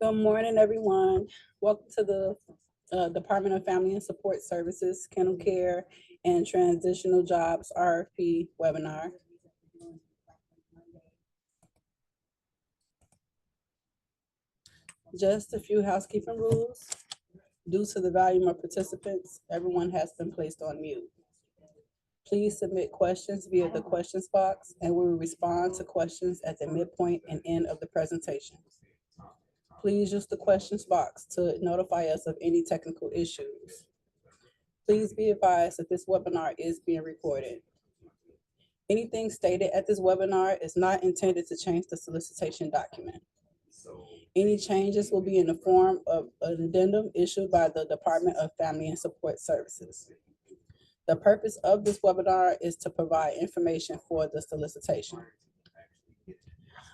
Good morning, everyone. Welcome to the Department of Family and Support Services, Kennel Care, and Transitional Jobs RFP webinar. Just a few housekeeping rules. Due to the volume of participants, everyone has been placed on mute. Please submit questions via the questions box, and we will respond to questions at the midpoint and end of the presentation. Please use the questions box to notify us of any technical issues. Please be advised that this webinar is being recorded. Anything stated at this webinar is not intended to change the solicitation document. Any changes will be in the form of an addendum issued by the Department of Family and Support Services. The purpose of this webinar is to provide information for the solicitation.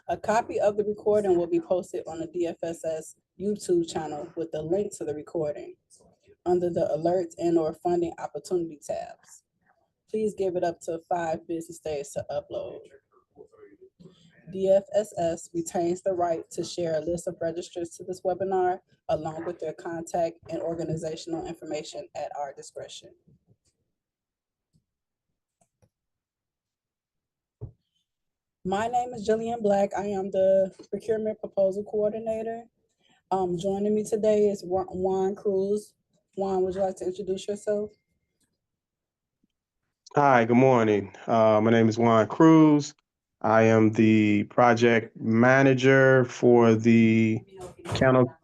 A copy of the recording will be posted on the DFSS YouTube channel with the link to the recording under the alerts and/or funding opportunity tabs. Please give it up to 5 business days to upload. DFSS retains the right to share a list of registrants to this webinar along with their contact and organizational information at our discretion. My name is Jillian Black. I am the Procurement Proposal Coordinator. Joining me today is Juan Cruz. Juan, would you like to introduce yourself? Hi, good morning. My name is Juan Cruz. I am the project manager for the Kennel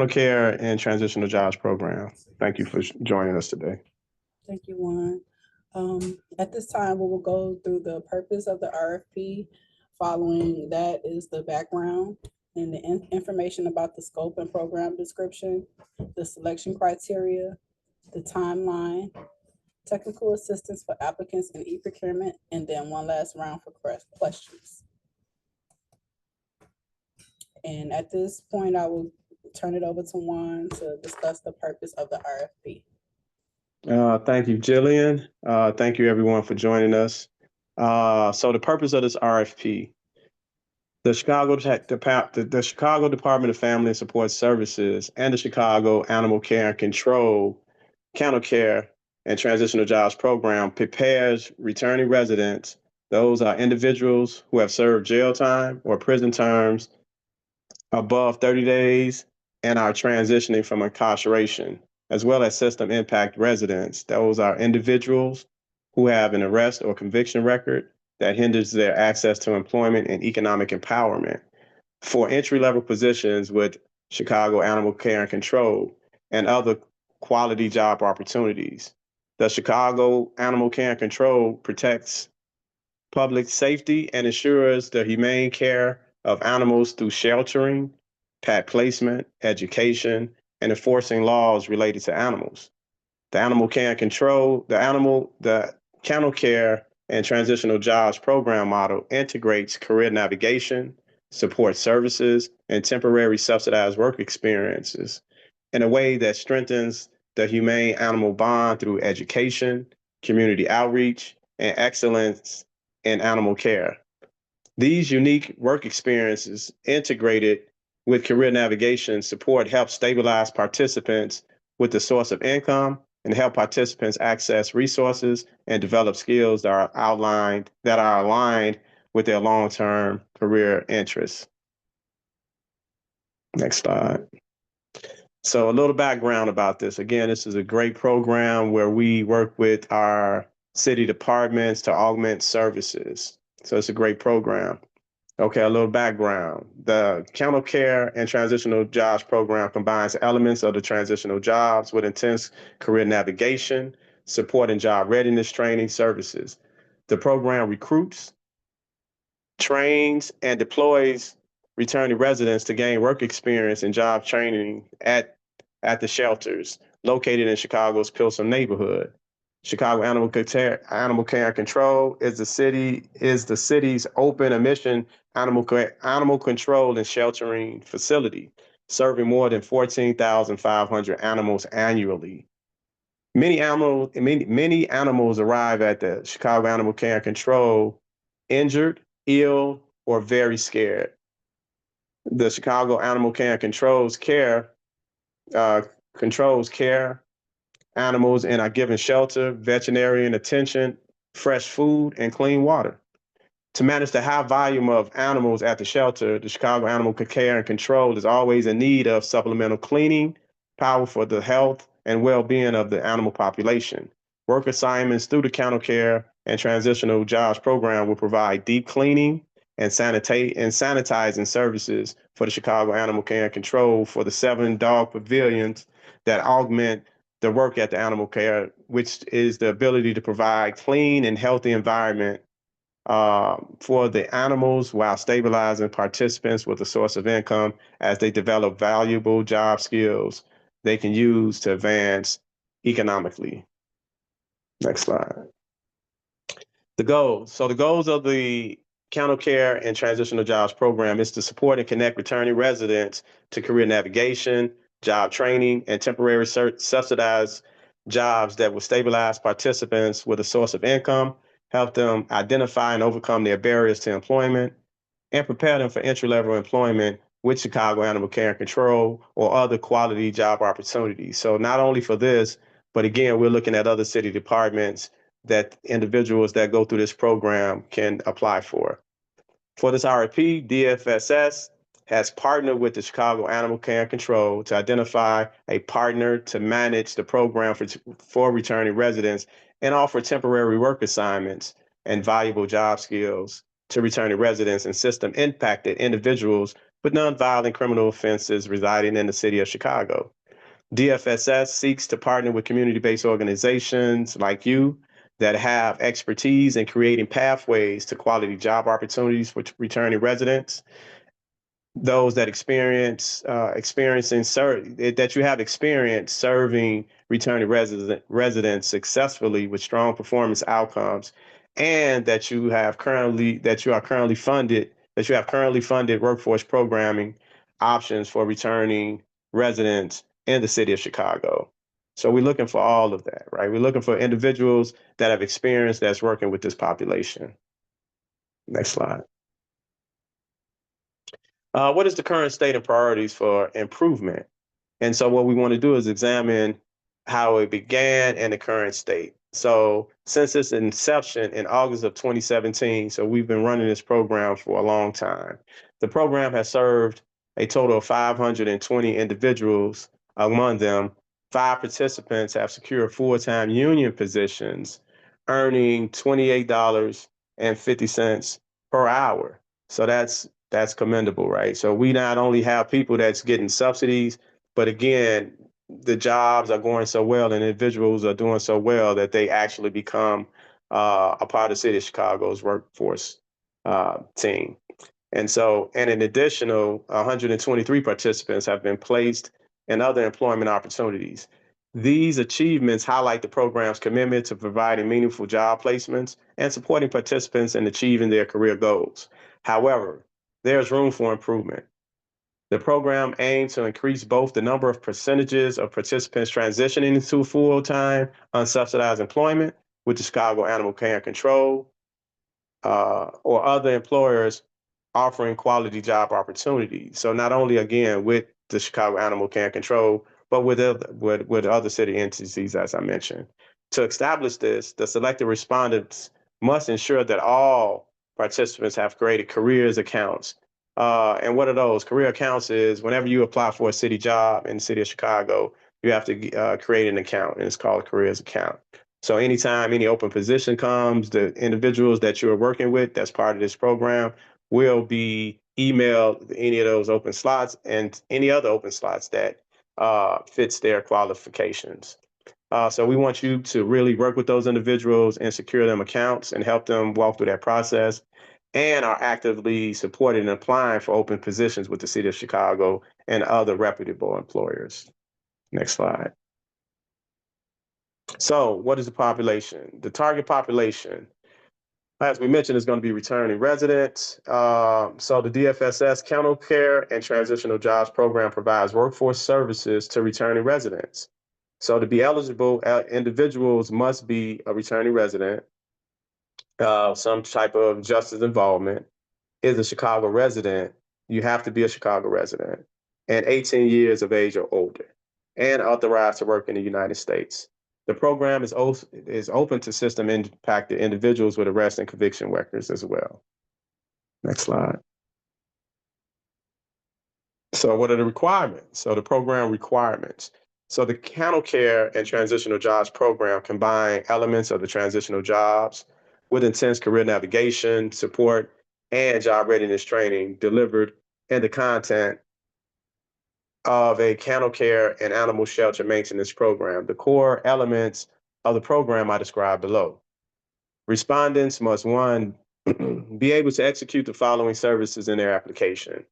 Care and Transitional Jobs program. Thank you for joining us today. Thank you, Juan. At this time, we will go through the purpose of the RFP. Following that is the background and the information about the scope and program description, the selection criteria, the timeline, technical assistance for applicants in e-procurement, and then one last round for questions. And at this point, I will turn it over to Juan to discuss the purpose of the RFP. Thank you, Jillian. Thank you, everyone, for joining us. So the purpose of this RFP, the Chicago Department of Family and Support Services and the Chicago Animal Care and Control Kennel Care and Transitional Jobs program prepares returning residents. Those are individuals who have served jail time or prison terms above 30 days and are transitioning from incarceration, as well as system impact residents. Those are individuals who have an arrest or conviction record that hinders their access to employment and economic empowerment for entry-level positions with Chicago Animal Care and Control and other quality job opportunities. The Chicago Animal Care and Control protects public safety and ensures the humane care of animals through sheltering, pet placement, education, and enforcing laws related to animals. The Animal Care and Control, the Kennel Care and Transitional Jobs program model integrates career navigation, support services, and temporary subsidized work experiences in a way that strengthens the humane animal bond through education, community outreach, and excellence in animal care. These unique work experiences integrated with career navigation support help stabilize participants with the source of income and help participants access resources and develop skills that are aligned with their long-term career interests. Next slide. So a little background about this. Again, this is a great program where we work with our city departments to augment services. So it's a great program. Okay, a little background. The Kennel Care and Transitional Jobs program combines elements of the transitional jobs with intense career navigation, support and job readiness training services. The program recruits, trains, and deploys returning residents to gain work experience and job training at the shelters located in Chicago's Pilsen neighborhood. Chicago Animal Care and Control is the city's open admission animal control and sheltering facility, serving more than 14,500 animals annually. Many animals arrive at the Chicago Animal Care and Control injured, ill, or very scared. The Chicago Animal Care uh, controls care animals and are given shelter, veterinarian attention, fresh food, and clean water. To manage the high volume of animals at the shelter, the Chicago Animal Care and Control is always in need of supplemental cleaning, power for the health and well-being of the animal population. Work assignments through the Kennel Care and Transitional Jobs Program will provide deep cleaning and sanitizing services for the Chicago Animal Care and Control for the 7 dog pavilions that augment the work at the animal care, which is the ability to provide clean and healthy environment for the animals while stabilizing participants with a source of income as they develop valuable job skills they can use to advance economically. Next slide. The goals. So the goals of the Kennel Care and Transitional Jobs Program is to support and connect returning residents to career navigation, job training, and temporary subsidized jobs that will stabilize participants with a source of income, help them identify and overcome their barriers to employment, and prepare them for entry-level employment with Chicago Animal Care and Control or other quality job opportunities. So not only for this, but again, we're looking at other city departments that individuals that go through this program can apply for. For this RFP, DFSS has partnered with the Chicago Animal Care and Control to identify a partner to manage the program for returning residents and offer temporary work assignments and valuable job skills to returning residents and system impacted individuals with nonviolent criminal offenses residing in the city of Chicago. DFSS seeks to partner with community-based organizations like you that have expertise in creating pathways to quality job opportunities for returning residents, those that that you have experience serving returning residents successfully with strong performance outcomes, and that you have currently funded workforce programming options for returning residents in the city of Chicago. So we're looking for all of that, right? We're looking for individuals that have experience that's working with this population. Next slide. What is the current state and priorities for improvement? And so what we want to do is examine how it began and the current state. So since its inception in August of 2017, so we've been running this program for a long time. The program has served a total of 520 individuals. Among them, 5 participants have secured full-time union positions, earning $28.50 per hour. So that's commendable, right? So we not only have people that's getting subsidies, but again, the jobs are going so well and individuals are doing so well that they actually become a part of the city of Chicago's workforce team. And an additional 123 participants have been placed in other employment opportunities. These achievements highlight the program's commitment to providing meaningful job placements and supporting participants in achieving their career goals. However, there's room for improvement. The program aims to increase both the number of percentages of participants transitioning into full-time unsubsidized employment with the Chicago Animal Care and Control or other employers offering quality job opportunities. So not only, again, with the Chicago Animal Care and Control, but with other city entities, as I mentioned. To establish this, the selected respondents must ensure that all participants have created careers accounts. And what are those? Career accounts is whenever you apply for a city job in the city of Chicago, you have to create an account, and it's called a careers account. So anytime any open position comes, the individuals that you're working with that's part of this program will be emailed any of those open slots and any other open slots that fits their qualifications. So we want you to really work with those individuals and secure them accounts and help them walk through that process, and are actively supporting and applying for open positions with the city of Chicago and other reputable employers. Next slide. So what is the population? The target population, as we mentioned, is going to be returning residents. So the DFSS Kennel Care and Transitional Jobs Program provides workforce services to returning residents. So to be eligible, individuals must be a returning resident, some type of justice involvement, is a Chicago resident, You have to be a Chicago resident and 18 years of age or older and authorized to work in the United States. The program is open to system impacted individuals with arrest and conviction records as well. Next slide. So what are the requirements? So the program requirements. So the Kennel Care and Transitional Jobs program combine elements of the transitional jobs with intense career navigation, support, and job readiness training delivered in the content of a kennel care and animal shelter maintenance program. The core elements of the program I described below. Respondents must, one, be able to execute the following services in their application.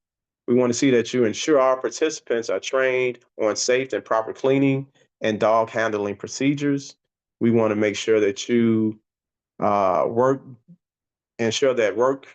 We want to see that you ensure our participants are trained on safe and proper cleaning and dog handling procedures. We want to make sure that you ensure that work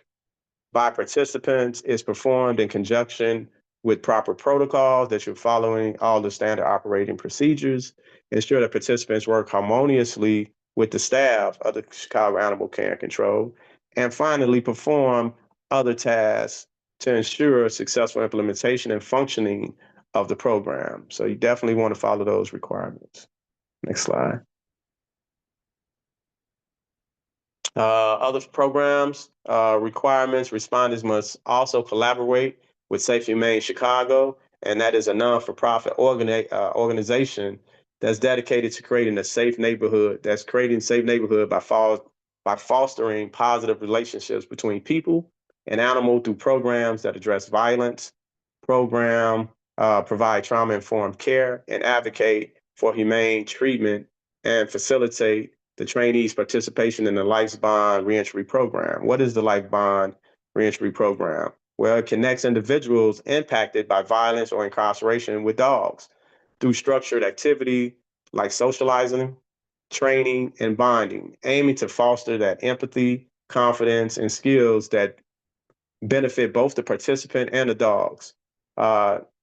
by participants is performed in conjunction with proper protocols, that you're following all the standard operating procedures, ensure that participants work harmoniously with the staff of the Chicago Animal Care and Control, and finally perform other tasks to ensure successful implementation and functioning of the program. So you definitely want to follow those requirements. Next slide. Other programs, requirements, respondents must also collaborate with Safe Humane Chicago, and that is a non-for-profit organization that's dedicated to creating a safe neighborhood, by fostering positive relationships between people and animal through programs that address violence, provide trauma-informed care, and advocate for humane treatment and facilitate the trainees' participation in the Life Bond Reentry Program. What is the Life Bond Reentry Program? Well, it connects individuals impacted by violence or incarceration with dogs through structured activity like socializing, training, and bonding, aiming to foster that empathy, confidence, and skills that benefit both the participant and the dogs.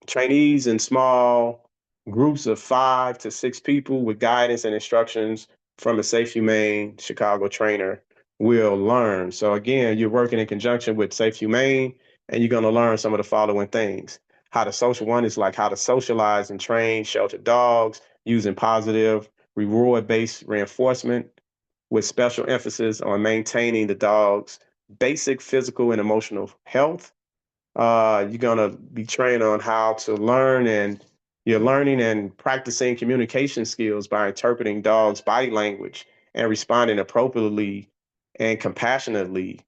Trainees in small groups of 5 to 6 people with guidance and instructions from a Safe Humane Chicago trainer will learn. So again, you're working in conjunction with Safe Humane, and you're going to learn some of the following things. One is like how to socialize and train sheltered dogs using positive reward-based reinforcement with special emphasis on maintaining the dog's basic physical and emotional health. You're gonna be trained on how to learn, and you're learning and practicing communication skills by interpreting dogs' body language and responding appropriately and compassionately.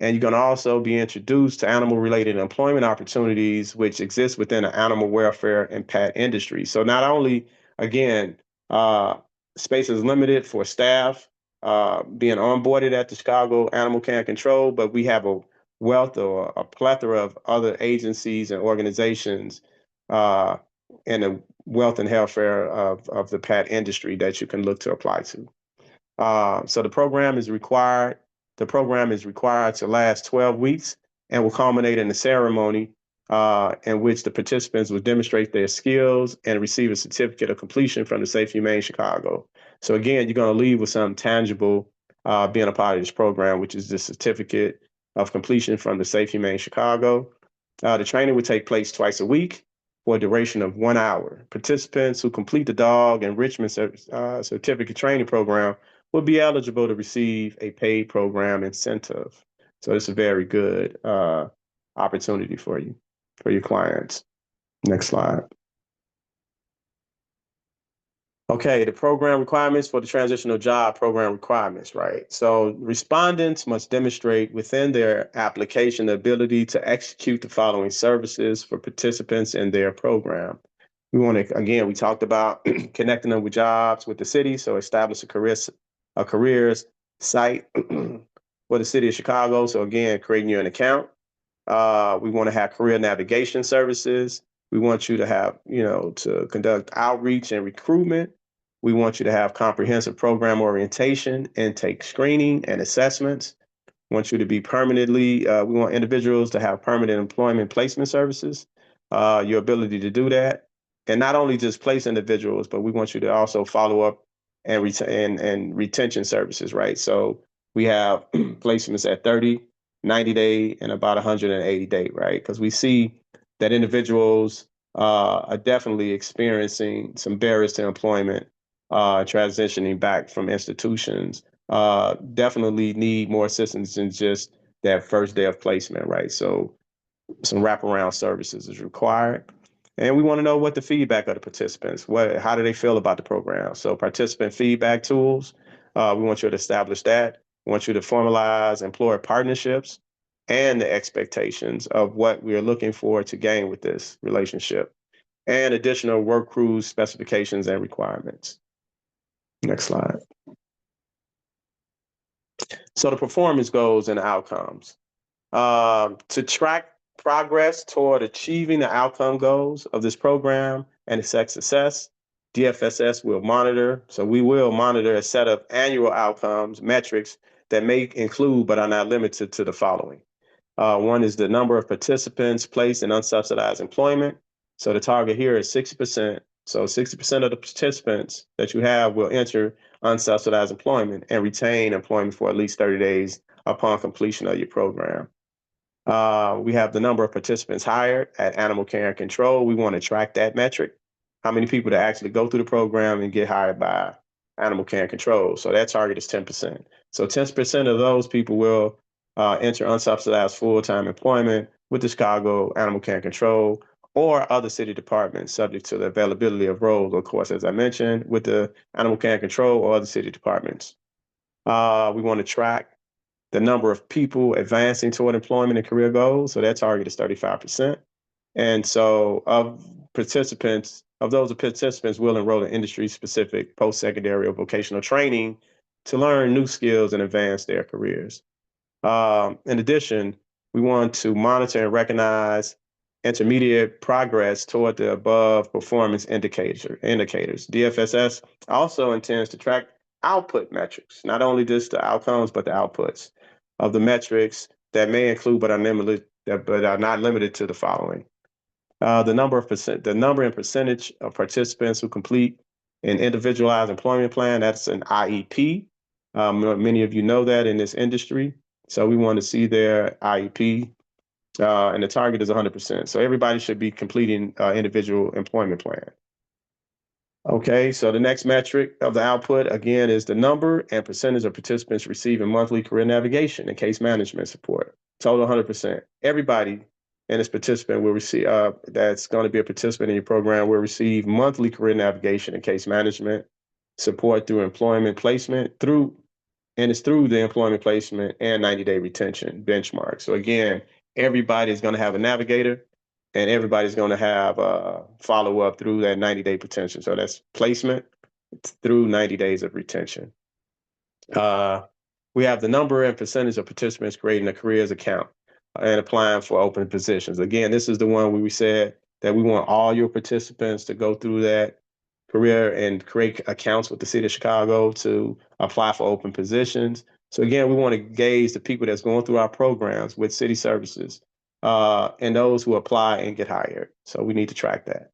And you're gonna also be introduced to animal-related employment opportunities which exist within the animal welfare and pet industry. So not only, again, space is limited for staff being onboarded at the Chicago Animal Care and Control, but we have a wealth or a plethora of other agencies and organizations in the wealth and welfare of the pet industry that you can look to apply to. So the program is required to last 12 weeks and will culminate in a ceremony in which the participants will demonstrate their skills and receive a certificate of completion from the Safe Humane Chicago. So again, you're going to leave with something tangible being a part of this program, which is the certificate of completion from the Safe Humane Chicago. The training will take place twice a week for a duration of 1 hour. Participants who complete the dog enrichment certificate training program will be eligible to receive a paid program incentive. So it's a very good opportunity for you, for your clients. Next slide. Okay, the program requirements for the transitional job program requirements, right? So respondents must demonstrate within their application the ability to execute the following services for participants in their program. We want to, again, we talked about connecting them with jobs with the city. So establish a careers site for the city of Chicago. So again, creating you an account. We want to have career navigation services. We want you to have, to conduct outreach and recruitment. We want you to have comprehensive program orientation, intake screening and assessments. We want you to be we want individuals to have permanent employment placement services, your ability to do that. And not only just place individuals, but we want you to also follow up and retention services, right? So we have placements at 30 90-day, and about 180-day, right? Because we see that individuals are definitely experiencing some barriers to employment, transitioning back from institutions, definitely need more assistance than just that first day of placement, right? So some wraparound services is required. And we want to know what the feedback of the participants, how do they feel about the program? So participant feedback tools, we want you to establish that. We want you to formalize employer partnerships and the expectations of what we are looking for to gain with this relationship, and additional work crews, specifications, and requirements. Next slide. So the performance goals and outcomes. To track progress toward achieving the outcome goals of this program and its success, DFSS will monitor. So we will monitor a set of annual outcomes, metrics that may include but are not limited to the following. One is the number of participants placed in unsubsidized employment. So the target here is 60%. So 60% of the participants that you have will enter unsubsidized employment and retain employment for at least 30 days upon completion of your program. We have the number of participants hired at Animal Care and Control. We want to track that metric. How many people that actually go through the program and get hired by Animal Care and Control. So that target is 10%. So 10% of those people will enter unsubsidized full-time employment with the Chicago Animal Care and Control or other city departments, subject to the availability of roles, of course, as I mentioned, with the Animal Care and Control or other city departments. We want to track the number of people advancing toward employment and career goals. So that target is 35%. And so of those participants will enroll in industry-specific post-secondary or vocational training to learn new skills and advance their careers. In addition, we want to monitor and recognize intermediate progress toward the above performance indicators. DFSS also intends to track output metrics, not only just the outcomes, but the outputs of the metrics that may include but are not limited to the following. The number and percentage of participants who complete an individualized employment plan, that's an IEP. Many of you know that in this industry. So we want to see their IEP, and the target is 100%. So everybody should be completing individual employment plan. Okay, so the next metric of the output, again, is the number and percentage of participants receiving monthly career navigation and case management support. Total 100%. Everybody in this participant will receive, that's going to be a participant in your program, will receive monthly career navigation and case management support through employment placement, and it's through the employment placement and 90-day retention benchmark. So again, everybody is going to have a navigator, and everybody's going to have follow-up through that 90-day retention. So that's placement through 90 days of retention. We have the number and percentage of participants creating a careers account and applying for open positions. Again, this is the one where we said that we want all your participants to go through that career and create accounts with the city of Chicago to apply for open positions. So again, we want to gauge the people that's going through our programs with city services, and those who apply and get hired. So we need to track that.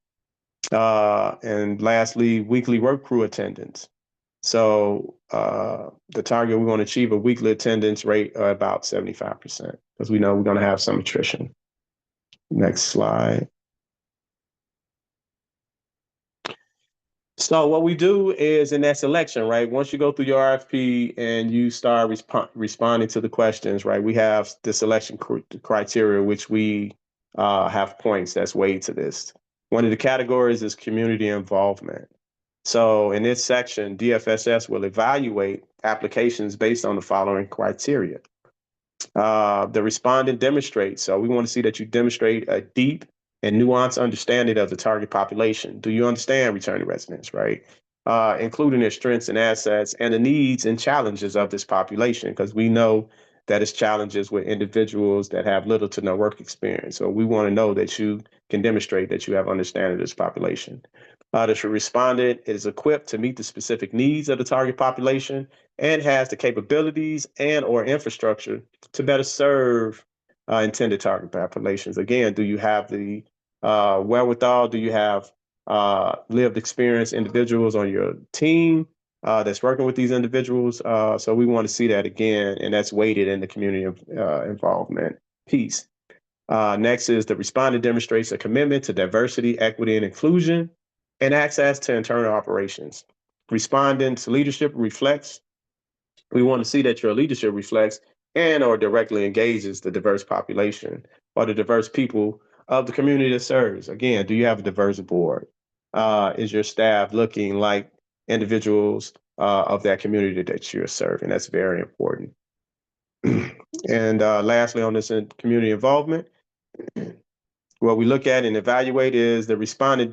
And lastly, weekly work crew attendance. So the target, we want to achieve a weekly attendance rate of about 75%, because we know we're going to have some attrition. Next slide. So what we do is in that selection, right? Once you go through your RFP and you start responding to the questions, right? We have the selection criteria, which we have points that's weighed to this. One of the categories is community involvement. So in this section, DFSS will evaluate applications based on the following criteria. The respondent demonstrates. So we want to see that you demonstrate a deep and nuanced understanding of the target population. Do you understand returning residents, right? Including their strengths and assets and the needs and challenges of this population, because we know that it's challenges with individuals that have little to no work experience. So we want to know that you can demonstrate that you have understanding of this population. The respondent is equipped to meet the specific needs of the target population and has the capabilities and or infrastructure to better serve intended target populations. Again, do you have the wherewithal? Do you have lived experience individuals on your team that's working with these individuals. So we want to see that again, and that's weighted in the community involvement piece. Next is the respondent demonstrates a commitment to diversity, equity, and inclusion, and access to internal operations. Respondent's leadership reflects, we want to see that your leadership reflects and or directly engages the diverse population or the diverse people of the community that serves. Again, do you have a diverse board? Is your staff looking like individuals of that community that you're serving? That's very important. And lastly, on this community involvement, what we look at and evaluate is does the respondent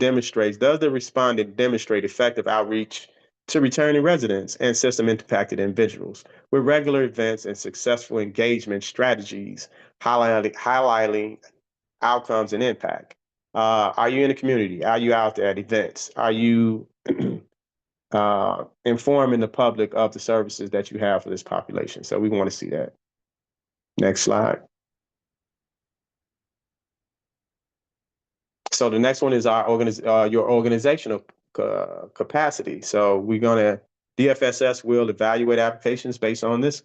demonstrate effective outreach to returning residents and system impacted individuals with regular events and successful engagement strategies, highlighting outcomes and impact? Are you in the community? Are you out there at events? Are you informing the public of the services that you have for this population? So we want to see that. Next slide. So the next one is your organizational capacity. So DFSS will evaluate applications based on this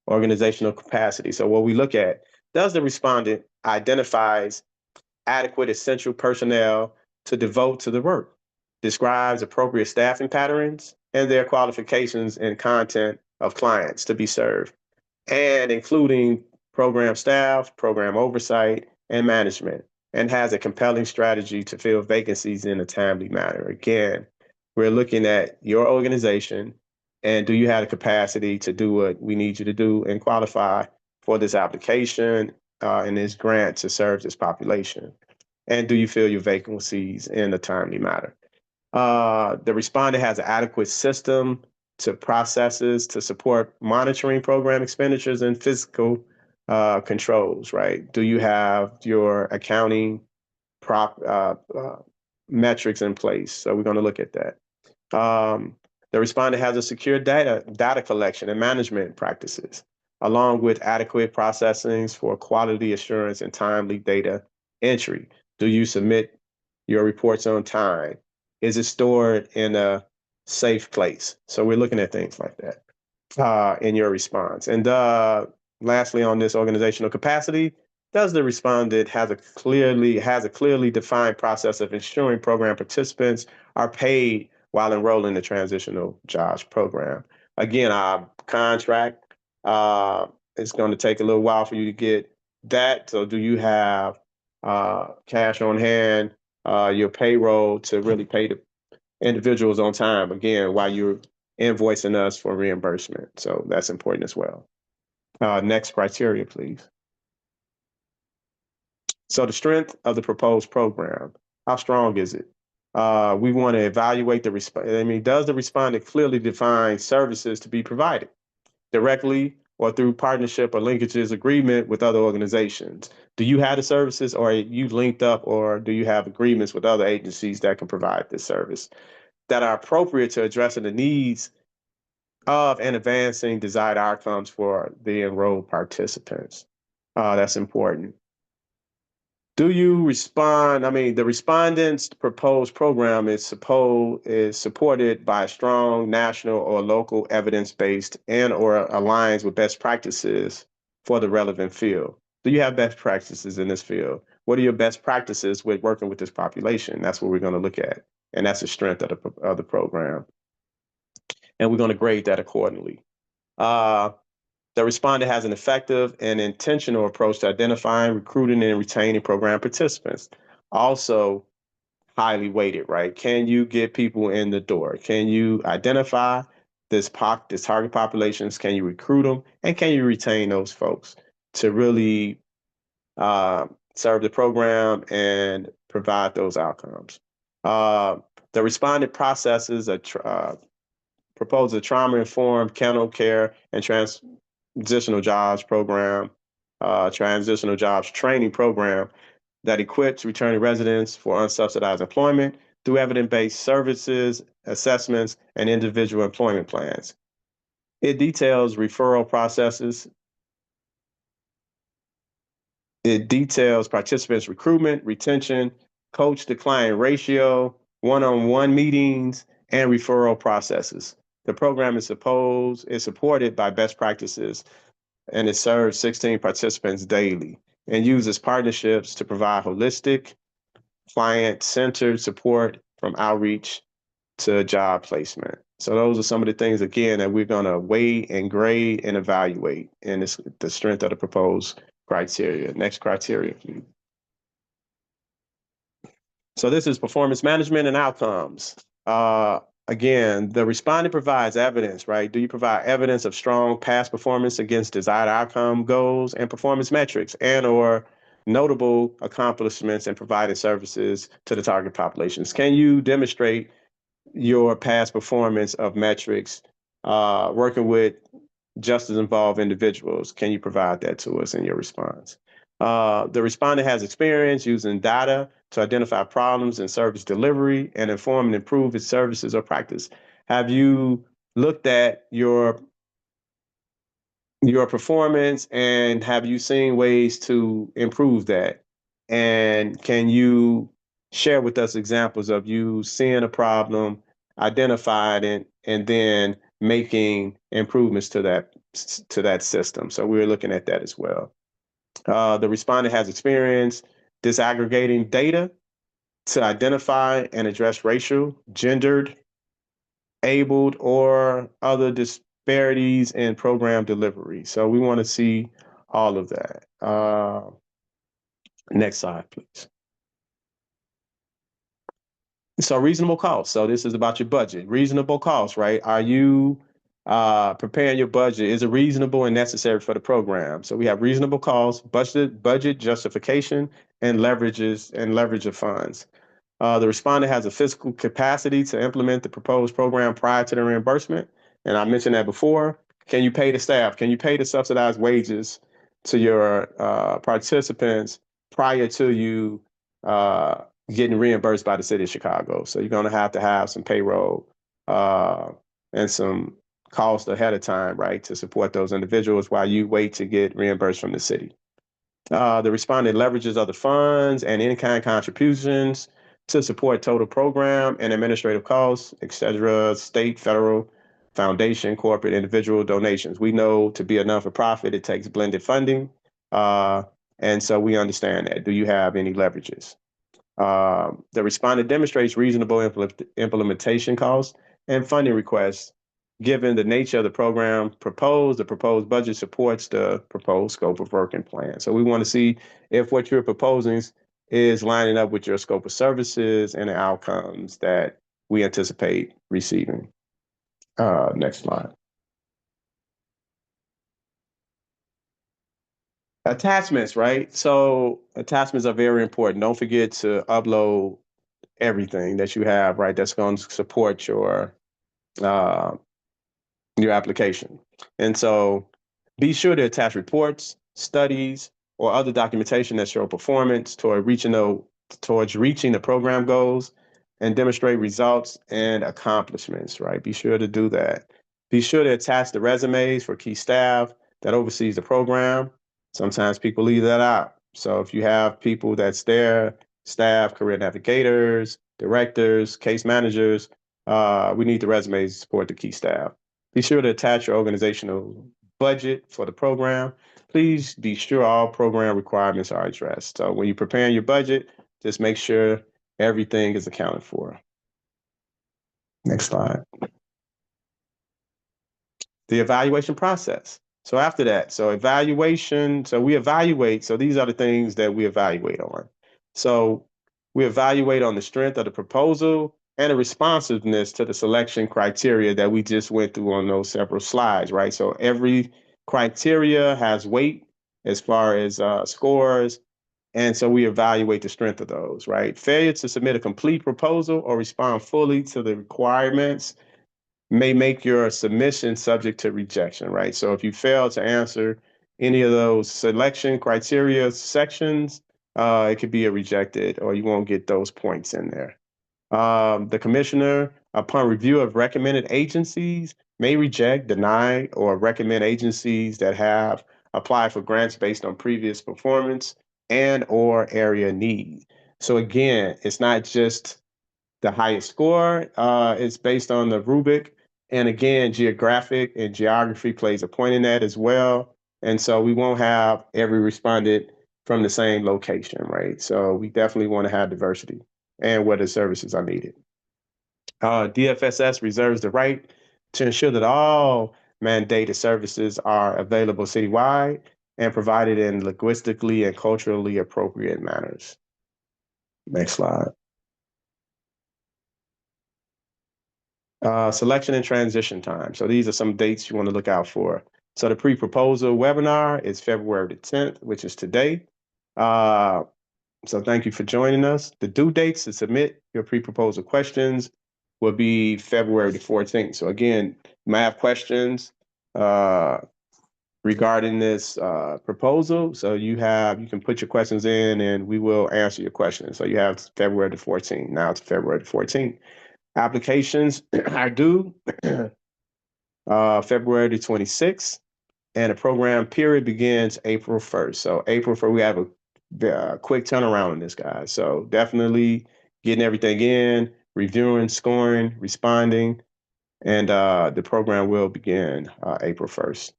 organizational capacity. So what we look at, does the respondent identifies adequate essential personnel to devote to the work, describes appropriate staffing patterns and their qualifications and content of clients to be served, and including program staff, program oversight, and management, and has a compelling strategy to fill vacancies in a timely manner. Again, we're looking at your organization and do you have the capacity to do what we need you to do and qualify for this application and this grant to serve this population? And do you fill your vacancies in a timely manner? The respondent has an adequate system to processes to support monitoring program expenditures and fiscal controls, right? Do you have your accounting metrics in place? So we're going to look at that. The respondent has a secure data collection and management practices, along with adequate processings for quality assurance and timely data entry. Do you submit your reports on time? Is it stored in a safe place? So we're looking at things like that in your response. And lastly, on this organizational capacity, does the respondent has a clearly defined process of ensuring program participants are paid while enrolling in the Transitional Jobs Program? Again, our contract, it's going to take a little while for you to get that. So do you have cash on hand, your payroll to really pay the individuals on time, again, while you're invoicing us for reimbursement? So that's important as well. Next criteria, please. So the strength of the proposed program, how strong is it? We want to evaluate does the respondent clearly define services to be provided directly or through partnership or linkages agreement with other organizations? Do you have the services, or are you linked up, or do you have agreements with other agencies that can provide this service that are appropriate to addressing the needs of and advancing desired outcomes for the enrolled participants? That's important. Do you respond? The respondent's proposed program is supported by strong national or local evidence-based and or aligns with best practices for the relevant field. Do you have best practices in this field? What are your best practices with working with this population? That's what we're going to look at. And that's the strength of the program. And we're going to grade that accordingly. The respondent has an effective and intentional approach to identifying, recruiting, and retaining program participants. Also highly weighted, right? Can you get people in the door? Can you identify this target populations? Can you recruit them? And can you retain those folks to really serve the program and provide those outcomes? The respondent processes propose a trauma-informed kennel care and transitional jobs program, transitional jobs training program that equips returning residents for unsubsidized employment through evidence-based services, assessments, and individual employment plans. It details referral processes. It details participants' recruitment, retention, coach to client ratio, one-on-one meetings, and referral processes. The program is supported by best practices, and it serves 16 participants daily and uses partnerships to provide holistic, client-centered support from outreach to job placement. So those are some of the things, again, that we're going to weigh and grade and evaluate, and it's the strength of the proposed criteria. Next criteria, please. So this is performance management and outcomes. Again, the respondent provides evidence, right? Do you provide evidence of strong past performance against desired outcome goals and performance metrics, and or notable accomplishments in providing services to the target populations? Can you demonstrate your past performance of metrics working with justice involved individuals? Can you provide that to us in your response? The respondent has experience using data to identify problems in service delivery and inform and improve its services or practice. Have you looked at your performance, and have you seen ways to improve that? And can you share with us examples of you seeing a problem, identifying it, and then making improvements to that system? So we're looking at that as well. The respondent has experience disaggregating data to identify and address racial, gendered, abled, or other disparities in program delivery. So we want to see all of that. Next slide, please. So reasonable cost. So this is about your budget. Reasonable cost, right? Are you preparing your budget? Is it reasonable and necessary for the program? So we have reasonable cost, budget justification, and leverage of funds. The respondent has a physical capacity to implement the proposed program prior to the reimbursement. And I mentioned that before. Can you pay the staff? Can you pay the subsidized wages to your participants prior to you getting reimbursed by the city of Chicago? So you're going to have some payroll and some cost ahead of time, right, to support those individuals while you wait to get reimbursed from the city. The respondent leverages other funds and in-kind contributions to support total program and administrative costs, et cetera, state, federal, foundation, corporate, individual donations. We know to be a non-for-profit, it takes blended funding. And so we understand that. Do you have any leverages? The respondent demonstrates reasonable implementation costs and funding requests. Given the nature of the program proposed, the proposed budget supports the proposed scope of work and plan. So we want to see if what you're proposing is lining up with your scope of services and the outcomes that we anticipate receiving. Next slide. Attachments, right? So attachments are very important. Don't forget to upload everything that you have, right? That's going to support your application. And so be sure to attach reports, studies, or other documentation that show performance towards reaching the program goals and demonstrate results and accomplishments, right? Be sure to do that. Be sure to attach the resumes for key staff that oversees the program. Sometimes people leave that out. So if you have people that's there, staff, career navigators, directors, case managers, we need the resumes to support the key staff. Be sure to attach your organizational budget for the program. Please be sure all program requirements are addressed. So when you're preparing your budget, just make sure everything is accounted for. Next slide. The evaluation process. So after that, evaluation, we evaluate. So these are the things that we evaluate on. So we evaluate on the strength of the proposal and the responsiveness to the selection criteria that we just went through on those several slides, right? So every criteria has weight as far as scores. And so we evaluate the strength of those, right? Failure to submit a complete proposal or respond fully to the requirements may make your submission subject to rejection, right? So if you fail to answer any of those selection criteria sections, it could be a rejected, or you won't get those points in there. The commissioner, upon review of recommended agencies, may reject, deny, or recommend agencies that have applied for grants based on previous performance and or area need. So again, it's not just the highest score. It's based on the rubric And again, geographic and geography plays a point in that as well. And so we won't have every respondent from the same location, right? So we definitely want to have diversity and where the services are needed. DFSS reserves the right to ensure that all mandated services are available citywide and provided in linguistically and culturally appropriate manners. Next slide. Selection and transition time. So these are some dates you want to look out for. So the pre-proposal webinar is February the 10th, which is today. So thank you for joining us. The due dates to submit your pre-proposal questions will be February the 14th. So again, you might have questions regarding this proposal. So you can put your questions in and we will answer your questions. So you have February the 14th. Now it's February the 14th. Applications are due February the 26th, and the program period begins April 1st. So April 1st, we have a quick turnaround on this, guys. So definitely getting everything in, reviewing, scoring, responding, and the program will begin April 1st.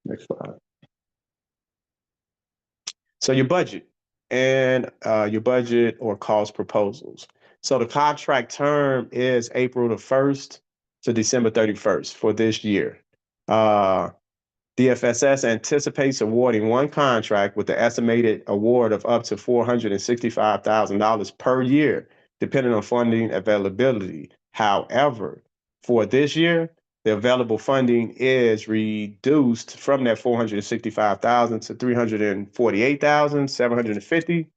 Next slide. So your budget or cost proposals. So the contract term is April the 1st to December 31st for this year. DFSS anticipates awarding one contract with the estimated award of up to $465,000 per year, depending on funding availability. However, for this year, the available funding is reduced from that 465,000 to 348,750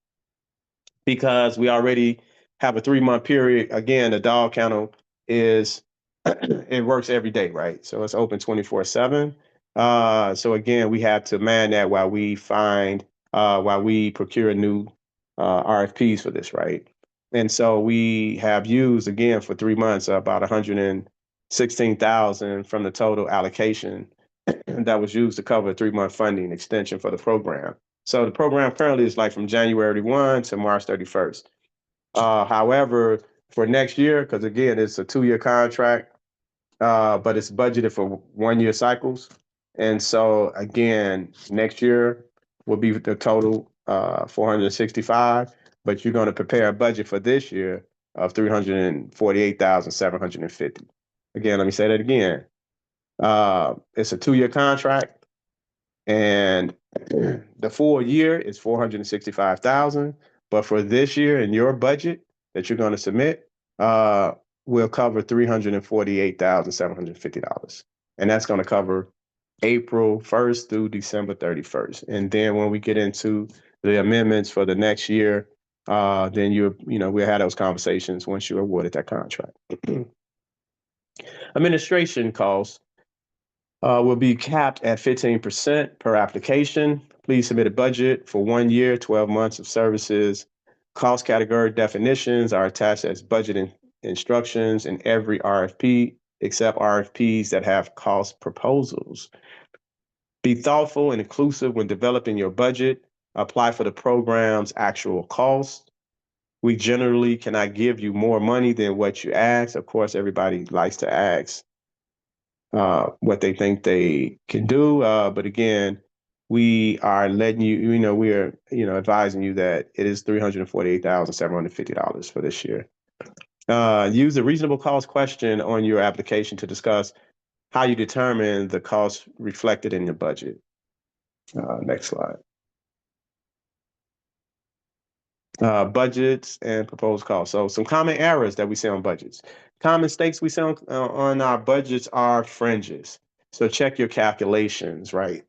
because we already have a 3-month period. Again, the dog kennel is it works every day, right? So it's open 24/7. So again, we have to man that while we procure new RFPs for this, right? And so we have used again for 3 months about 116,000 from the total allocation that was used to cover a 3-month funding extension for the program. So the program currently is like from January 1 to March 31st. However, for next year, because again, it's a 2-year contract, but it's budgeted for 1-year cycles. And so again, next year will be the total 465, but you're going to prepare a budget for this year of 348,750. Again, let me say that again. It's a 2-year contract, and the full year is 465,000. But for this year in your budget that you're going to submit, will cover $348,750. And that's going to cover April 1st through December 31st. And then when we get into the amendments for the next year, then we'll have those conversations once you're awarded that contract. Administration costs will be capped at 15% per application. Please submit a budget for 1 year, 12 months of services. Cost category definitions are attached as budget instructions in every RFP, except RFPs that have cost proposals. Be thoughtful and inclusive when developing your budget. Apply for the program's actual cost. We generally cannot give you more money than what you ask. Of course, everybody likes to ask what they think they can do. But again, we are letting we are advising you that it is $348,750 for this year. Use the reasonable cost question on your application to discuss how you determine the cost reflected in your budget. Next slide. Budgets and proposed costs. So some common errors that we see on budgets. Common mistakes we see on our budgets are fringes. So check your calculations, right?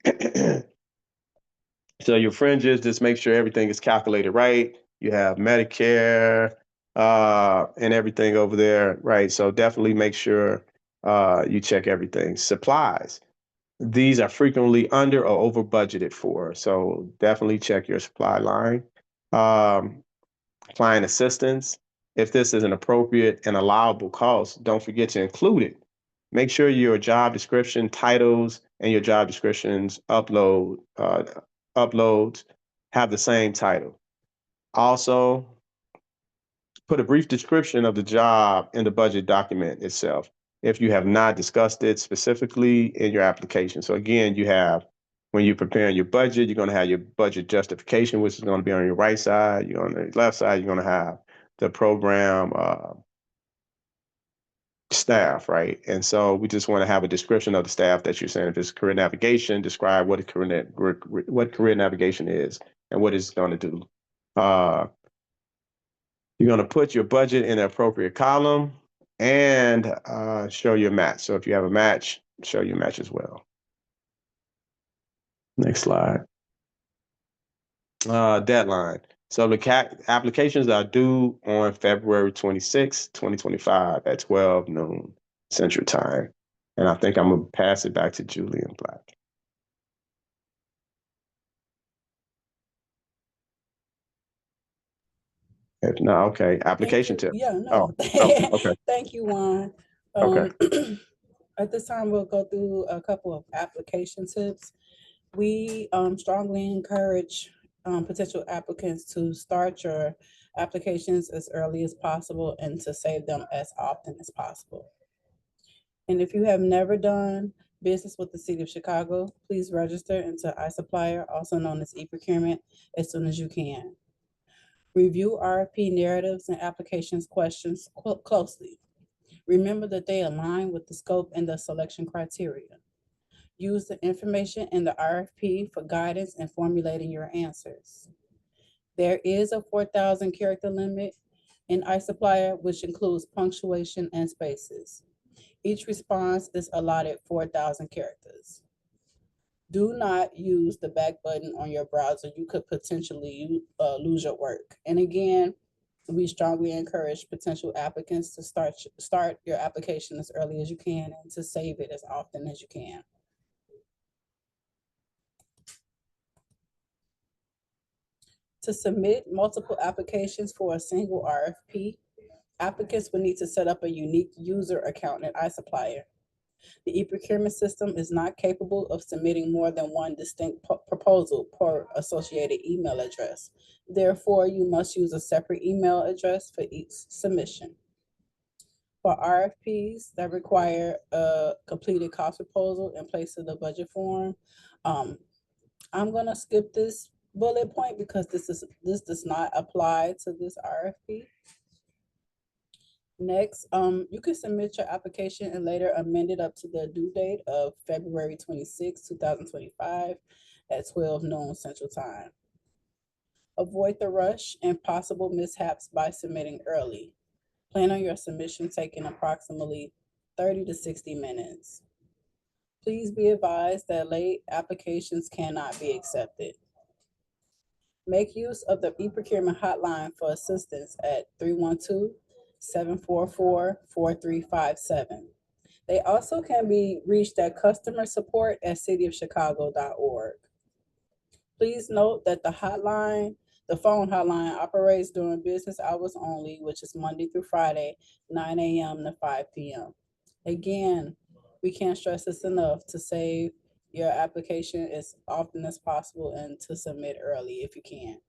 So your fringes, just make sure everything is calculated right. You have Medicare and everything over there, right? So definitely make sure you check everything. Supplies. These are frequently under or over budgeted for. So definitely check your supply line. Client assistance. If this is an appropriate and allowable cost, don't forget to include it. Make sure your job description titles and your job descriptions uploads have the same title. Also, put a brief description of the job in the budget document itself. if you have not discussed it specifically in your application. So again, you have, when you're preparing your budget, you're going to have your budget justification, which is going to be on your right side. You're on the left side, you're going to have the program staff, right? And so we just want to have a description of the staff that you're saying. If it's career navigation, describe what career navigation is and what it's going to do. You're going to put your budget in the appropriate column and show your match. So if you have a match, show your match as well. Next slide. Deadline. So the applications are due on February 26, 2025 at 12 noon Central Time. And I think I'm going to pass it back to Julian Black. If not, okay. Application tip. Yeah, no. Oh, okay. Thank you, Juan. Okay. At this time, we'll go through a couple of application tips. We strongly encourage potential applicants to start your applications as early as possible and to save them as often as possible. And if you have never done business with the City of Chicago, please register into iSupplier, also known as e-procurement, as soon as you can. Review RFP narratives and applications questions closely. Remember that they align with the scope and the selection criteria. Use the information in the RFP for guidance in formulating your answers. There is a 4,000 character limit in iSupplier, which includes punctuation and spaces. Each response is allotted 4,000 characters. Do not use the back button on your browser. You could potentially lose your work. And again, we strongly encourage potential applicants to start your application as early as you can and to save it as often as you can. To submit multiple applications for a single RFP, applicants will need to set up a unique user account at iSupplier. The e-procurement system is not capable of submitting more than one distinct proposal per associated email address. Therefore, you must use a separate email address for each submission. For RFPs that require a completed cost proposal in place of the budget form, I'm gonna skip this bullet point because this does not apply to this RFP. Next, you can submit your application and later amend it up to the due date of February 26, 2025 at 12 noon Central Time. Avoid the rush and possible mishaps by submitting early. Plan on your submission taking approximately 30 to 60 minutes. Please be advised that late applications cannot be accepted. Make use of the e-procurement hotline for assistance at 312-744-4357. They also can be reached at customersupport@cityofchicago.org. Please note that the phone hotline operates during business hours only, which is Monday through Friday, 9 a.m. to 5 p.m. Again, we can't stress this enough to save your application as often as possible and to submit early if you can.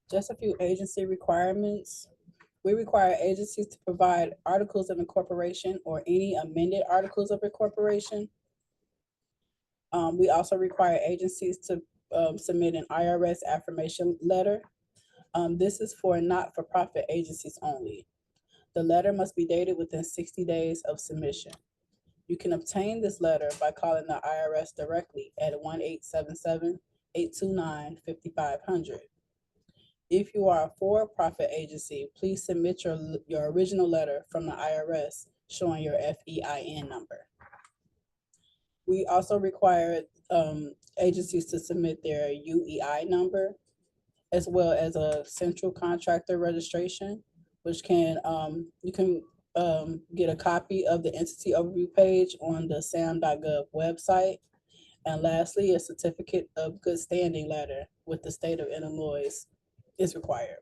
Just a few agency requirements. We require agencies to provide articles of incorporation or any amended articles of incorporation. We also require agencies to submit an IRS affirmation letter. This is for not-for-profit agencies only. The letter must be dated within 60 days of submission. You can obtain this letter by calling the IRS directly at 1-877-829-5500. If you are a for-profit agency, please submit your original letter from the IRS showing your FEIN number. We also require agencies to submit their UEI number as well as a central contractor registration, which you can get a copy of the entity overview page on the sam.gov website. And lastly, a certificate of good standing letter with the state of Illinois is required.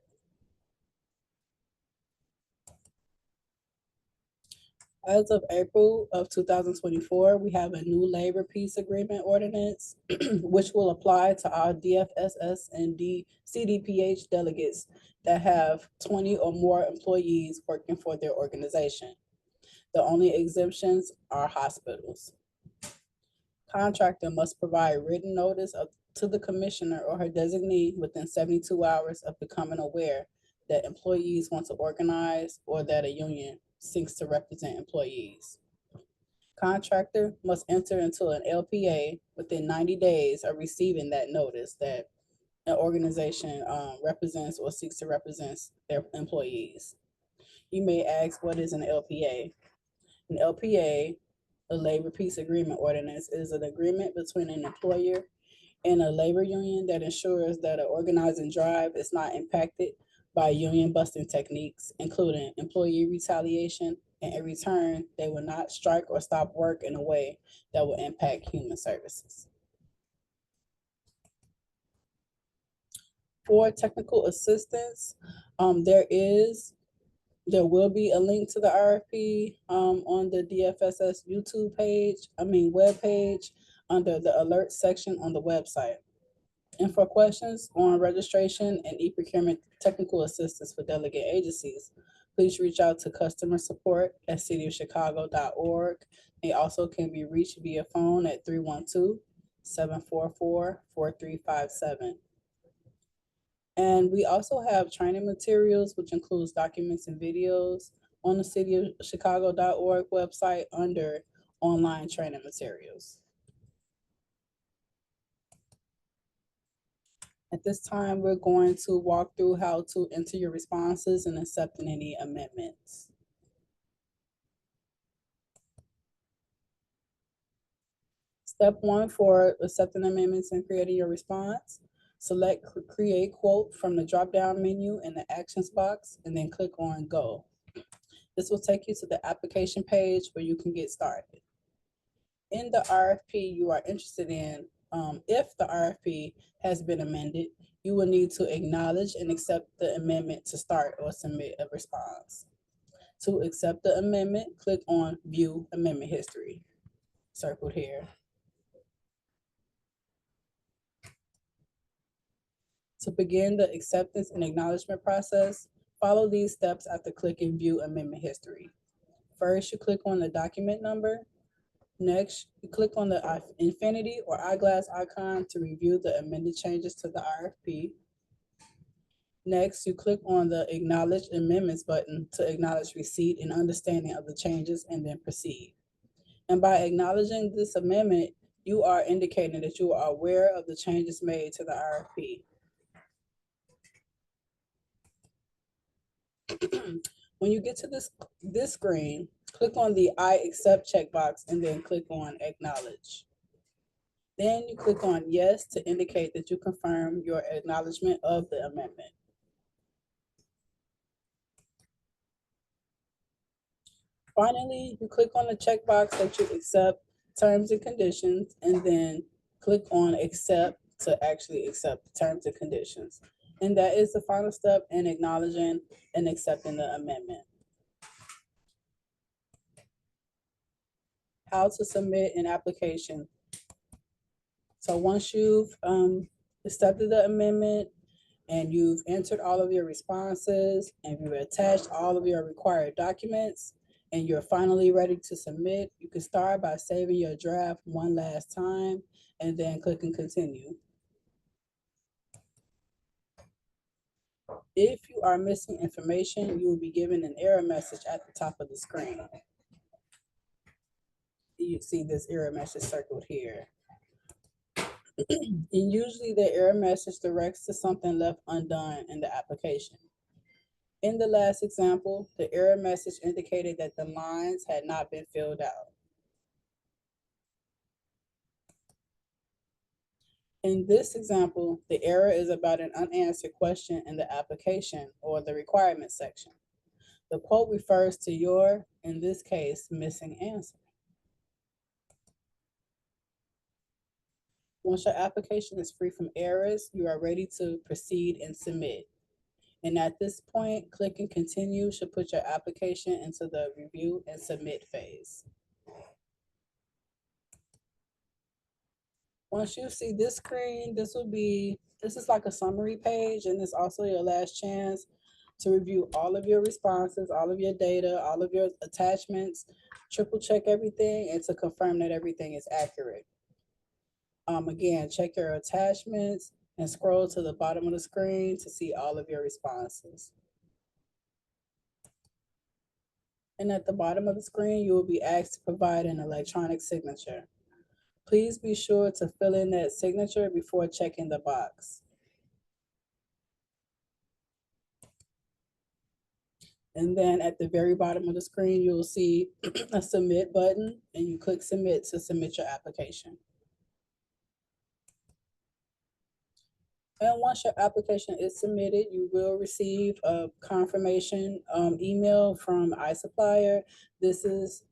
As of April of 2024, we have a new labor peace agreement ordinance, which will apply to our DFSS and CDPH delegates that have 20 or more employees working for their organization. The only exemptions are hospitals. Contractor must provide written notice to the commissioner or her designee within 72 hours of becoming aware that employees want to organize or that a union seeks to represent employees. Contractor must enter into an LPA within 90 days of receiving that notice that an organization represents or seeks to represent their employees. You may ask, what is an LPA? An LPA, a labor peace agreement ordinance, is an agreement between an employer and a labor union that ensures that an organizing drive is not impacted by union busting techniques, including employee retaliation, and in return, they will not strike or stop work in a way that will impact human services. For technical assistance, there will be a link to the RFP on the DFSS YouTube web page under the alert section on the website. And for questions on registration and e-procurement technical assistance for delegate agencies, please reach out to customer support at cityofchicago.org. They also can be reached via phone at 312-744-4357. And we also have training materials, which includes documents and videos on the cityofchicago.org website under online training materials. At this time, we're going to walk through how to enter your responses and accepting any amendments. Step one for accepting amendments and creating your response. Select Create Quote from the drop-down menu in the Actions box, and then click on Go. This will take you to the application page where you can get started. In the RFP you are interested in, if the RFP has been amended, you will need to acknowledge and accept the amendment to start or submit a response. To accept the amendment, click on View Amendment History, circled here. To begin the acceptance and acknowledgement process, follow these steps after clicking View Amendment History. First, you click on the document number. Next, you click on the infinity or eyeglass icon to review the amended changes to the RFP. Next, you click on the Acknowledge Amendments button to acknowledge receipt and understanding of the changes and then proceed. And by acknowledging this amendment, you are indicating that you are aware of the changes made to the RFP. When you get to this screen, click on the I accept checkbox and then click on Acknowledge. Then you click on Yes to indicate that you confirm your acknowledgement of the amendment. Finally, you click on the checkbox that you accept terms and conditions, and then click on Accept to actually accept the terms and conditions. And that is the final step in acknowledging and accepting the amendment. How to submit an application. So once you've accepted the amendment and you've entered all of your responses and you've attached all of your required documents and you're finally ready to submit, you can start by saving your draft one last time and then clicking Continue. If you are missing information, you will be given an error message at the top of the screen. You see this error message circled here. And usually the error message directs to something left undone in the application. In the last example, the error message indicated that the lines had not been filled out. In this example, the error is about an unanswered question in the application or the requirement section. The quote refers to your, in this case, missing answer. Once your application is free from errors, you are ready to proceed and submit. And at this point, clicking continue should put your application into the review and submit phase. Once you see this screen, this is like a summary page, and it's also your last chance to review all of your responses, all of your data, all of your attachments, triple check everything, and to confirm that everything is accurate. Again, check your attachments and scroll to the bottom of the screen to see all of your responses. And at the bottom of the screen, you will be asked to provide an electronic signature. Please be sure to fill in that signature before checking the box. And then at the very bottom of the screen, you'll see a submit button, and you click submit to submit your application. And once your application is submitted, you will receive a confirmation email from iSupplier. This looks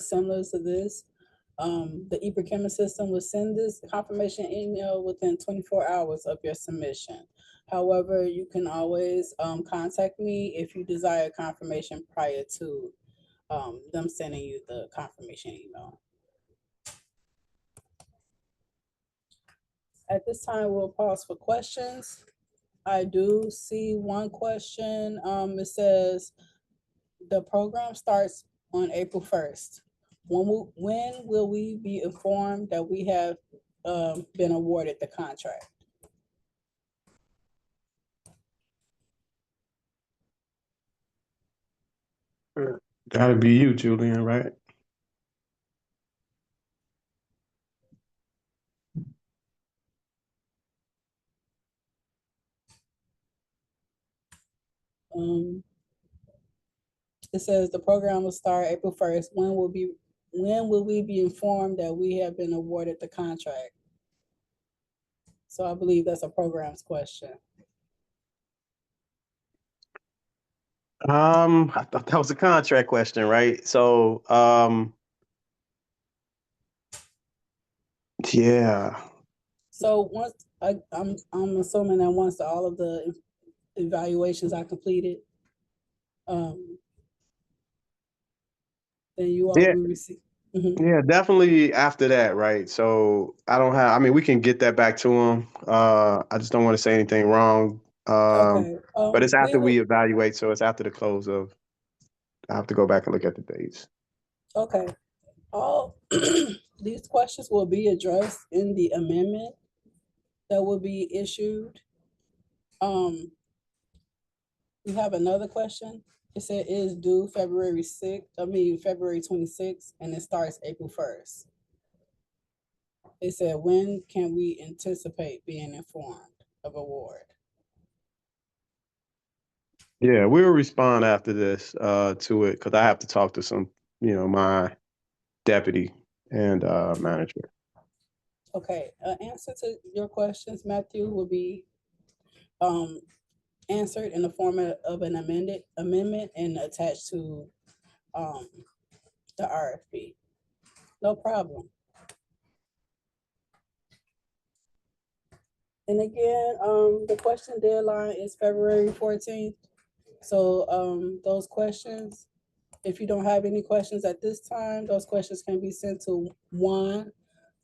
similar to this. The e-procurement system will send this confirmation email within 24 hours of your submission. However, you can always contact me if you desire confirmation prior to them sending you the confirmation email. At this time, we'll pause for questions. I do see one question. It says, the program starts on April 1st. When will we be informed that we have been awarded the contract? Gotta be you, Julian, right? It says the program will start April 1st. When will we be informed that we have been awarded the contract? So I believe that's a program's question. I thought that was a contract question, right? So, yeah. So once I'm assuming that once all of the evaluations are completed, then you all Yeah. will receive. Mhm. Yeah, definitely after that, right? So I mean, we can get that back to them. I just don't want to say anything wrong. Okay. But it's We after we will. evaluate, so it's after the close of, I have to go back and look at the dates. Okay. All these questions will be addressed in the amendment that will be issued. We have another question. It said it is due February 26th, and it starts April 1st. It said, when can we anticipate being informed of award? Yeah, we'll respond after this to it because I have to talk to some, my deputy and manager. Okay, answer to your questions, Matthew, will be answered in the form of an amendment and attached to the RFP. No problem. And again, the question deadline is February 14th. So those questions, if you don't have any questions at this time, those questions can be sent to Juan.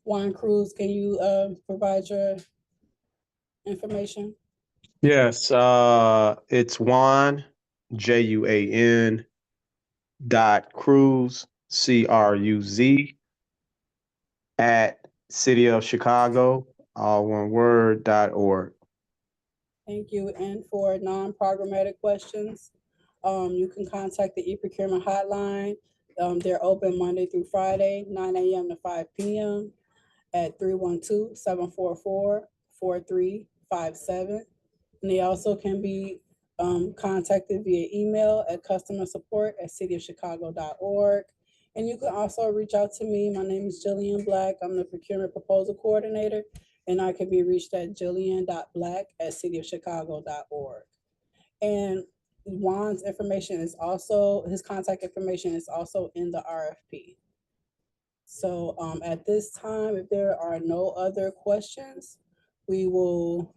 Juan Cruz, can you provide your information? Yes, it's Juan, JUAN .Cruz, CRUZ at City of Chicago, all one word, .org. Thank you. And for non-programmatic questions, you can contact the e-procurement hotline. They're open Monday through Friday, 9 a.m. to 5 p.m. at 312-744-4357. And they also can be contacted via email at customersupport@cityofchicago.org. And you can also reach out to me. My name is Jillian Black. I'm the procurement proposal coordinator, and I can be reached at jillian.black@cityofchicago.org. And Juan's information is also, his contact information is also in the RFP. So at this time, if there are no other questions, we will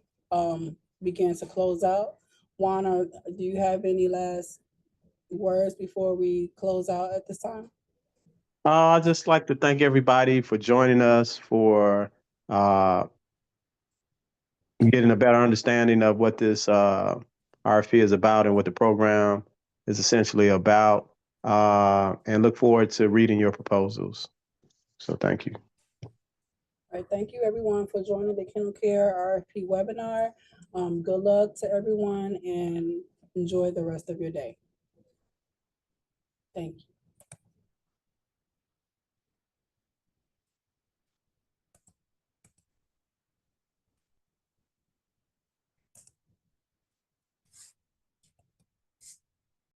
begin to close out. Juana, do you have any last words before we close out at this time? I'd just like to thank everybody for joining us, for uh, getting a better understanding of what this RFP is about and what the program is essentially about, and look forward to reading your proposals. So thank you. All right, thank you everyone for joining the Kennel Care RFP webinar. Good luck to everyone and enjoy the rest of your day. Thank you.